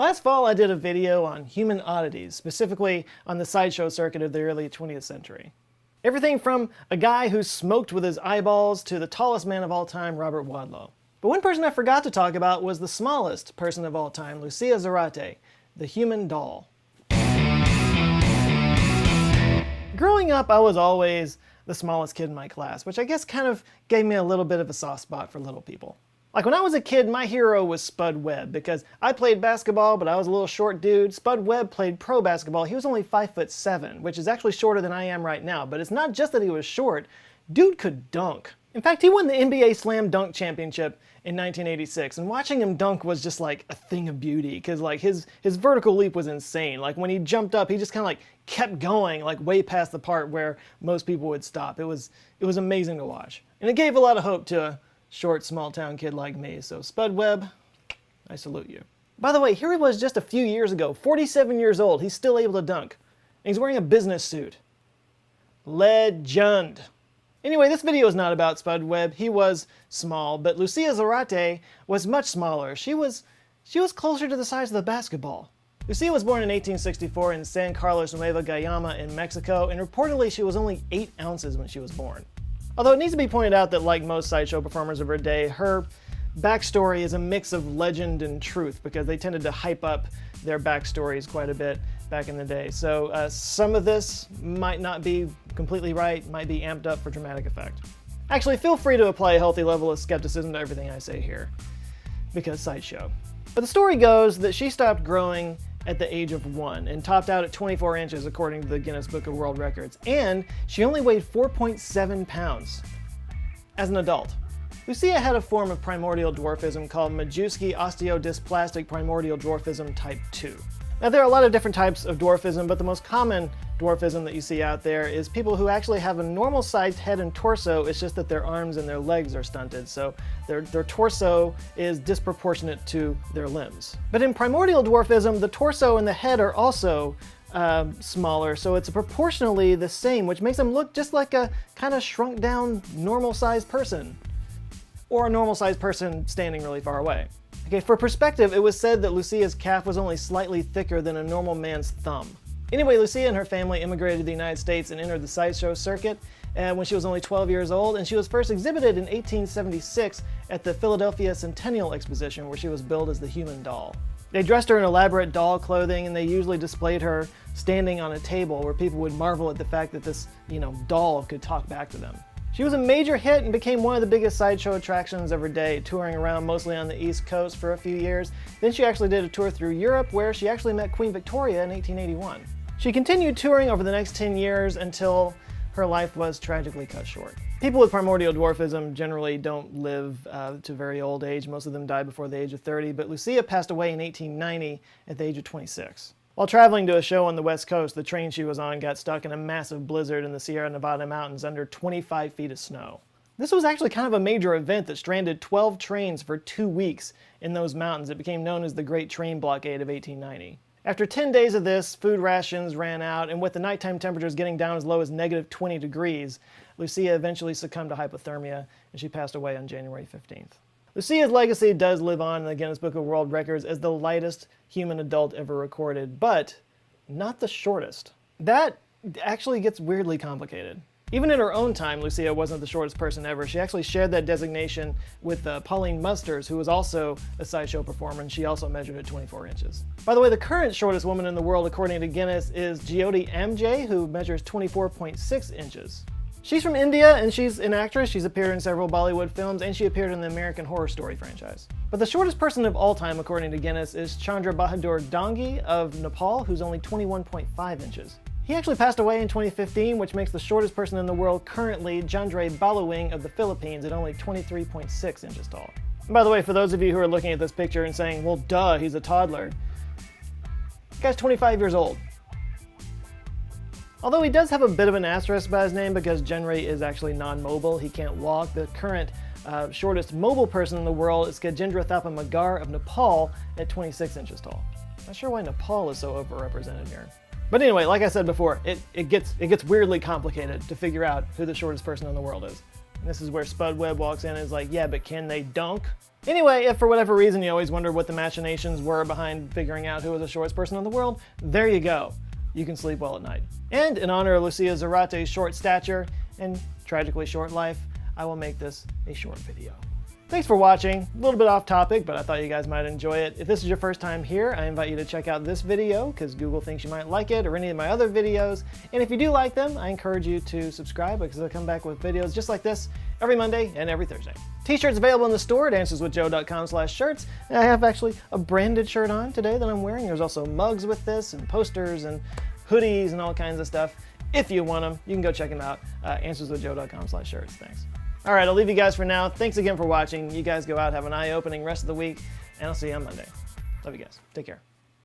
Last fall I did a video on human oddities, specifically on the sideshow circuit of the early 20th century. Everything from a guy who smoked with his eyeballs to the tallest man of all time, Robert Wadlow. But one person I forgot to talk about was the smallest person of all time, Lucia Zarate, the human doll. Growing up, I was always the smallest kid in my class, which I guess kind of gave me a little bit of a soft spot for little people. Like when I was a kid, my hero was Spud Webb, because I played basketball, but I was a little short dude. Spud Webb played pro basketball. He was only 5'7", which is actually shorter than I am right now. But it's not just that he was short. Dude could dunk. In fact, he won the NBA Slam Dunk Championship in 1986, and watching him dunk was just like a thing of beauty, because like his vertical leap was insane. Like when he jumped up, he just kind of like kept going, like way past the part where most people would stop. It was amazing to watch, and it gave a lot of hope to a short, small-town kid like me. So Spud Webb, I salute you. By the way, here he was just a few years ago, 47 years old. He's still able to dunk, and he's wearing a business suit. Legend. Anyway, this video is not about Spud Webb. He was small, but Lucia Zarate was much smaller. She was closer to the size of the basketball. Lucia was born in 1864 in San Carlos, Nueva Guayama in Mexico, and reportedly she was only 8 ounces when she was born. Although it needs to be pointed out that like most sideshow performers of her day, her backstory is a mix of legend and truth, because they tended to hype up their backstories quite a bit back in the day. So some of this might not be completely right, might be amped up for dramatic effect. Actually, feel free to apply a healthy level of skepticism to everything I say here, because sideshow. But the story goes that she stopped growing at the age of 1 and topped out at 24 inches according to the Guinness Book of World Records, and she only weighed 4.7 pounds as an adult. Lucia had a form of primordial dwarfism called Majewski osteodysplastic primordial dwarfism type 2. Now there are a lot of different types of dwarfism, but the most common dwarfism that you see out there is people who actually have a normal sized head and torso. It's just that their arms and their legs are stunted, so their torso is disproportionate to their limbs. But in primordial dwarfism, the torso and the head are also smaller, so it's proportionally the same, which makes them look just like a kind of shrunk down normal sized person, or a normal sized person standing really far away. Okay, for perspective, it was said that Lucia's calf was only slightly thicker than a normal man's thumb. Anyway, Lucia and her family immigrated to the United States and entered the sideshow circuit when she was only 12 years old, and she was first exhibited in 1876 at the Philadelphia Centennial Exposition, where she was billed as the human doll. They dressed her in elaborate doll clothing, and they usually displayed her standing on a table where people would marvel at the fact that this, doll could talk back to them. She was a major hit and became one of the biggest sideshow attractions of her day, touring around mostly on the East Coast for a few years. Then she actually did a tour through Europe, where she actually met Queen Victoria in 1881. She continued touring over the next 10 years until her life was tragically cut short. People with primordial dwarfism generally don't live to very old age. Most of them die before the age of 30, but Lucia passed away in 1890 at the age of 26. While traveling to a show on the West Coast, the train she was on got stuck in a massive blizzard in the Sierra Nevada mountains under 25 feet of snow. This was actually kind of a major event that stranded 12 trains for 2 weeks in those mountains. It became known as the Great Train Blockade of 1890. After 10 days of this, food rations ran out, and with the nighttime temperatures getting down as low as negative 20 degrees, Lucia eventually succumbed to hypothermia, and she passed away on January 15th. Lucia's legacy does live on in the Guinness Book of World Records as the lightest human adult ever recorded, but not the shortest. That actually gets weirdly complicated. Even in her own time, Lucia wasn't the shortest person ever. She actually shared that designation with Pauline Musters, who was also a sideshow performer, and she also measured at 24 inches. By the way, the current shortest woman in the world, according to Guinness, is Jyoti Amjad, who measures 24.6 inches. She's from India, and she's an actress. She's appeared in several Bollywood films, and she appeared in the American Horror Story franchise. But the shortest person of all time, according to Guinness, is Chandra Bahadur Dangi of Nepal, who's only 21.5 inches. He actually passed away in 2015, which makes the shortest person in the world currently Jandre Baluwing of the Philippines at only 23.6 inches tall. And by the way, for those of you who are looking at this picture and saying, well, duh, he's a toddler, this guy's 25 years old. Although he does have a bit of an asterisk by his name because Jandre is actually non-mobile, he can't walk. The current shortest mobile person in the world is Gajendra Thapa Magar of Nepal at 26 inches tall. Not sure why Nepal is so overrepresented here. But anyway, like I said before, it gets weirdly complicated to figure out who the shortest person in the world is. And this is where Spud Webb walks in and is like, yeah, but can they dunk? Anyway, if for whatever reason you always wondered what the machinations were behind figuring out who was the shortest person in the world, there you go. You can sleep well at night. And in honor of Lucia Zarate's short stature and tragically short life, I will make this a short video. Thanks for watching. A little bit off topic, but I thought you guys might enjoy it. If this is your first time here, I invite you to check out this video because Google thinks you might like it, or any of my other videos. And if you do like them, I encourage you to subscribe because I come back with videos just like this every Monday and every Thursday. T-shirts available in the store at answerswithjoe.com/shirts. And I have actually a branded shirt on today that I'm wearing. There's also mugs with this and posters and hoodies and all kinds of stuff. If you want them, you can go check them out. answerswithjoe.com/shirts. Thanks. All right, I'll leave you guys for now. Thanks again for watching. You guys go out, have an eye-opening rest of the week, and I'll see you on Monday. Love you guys. Take care.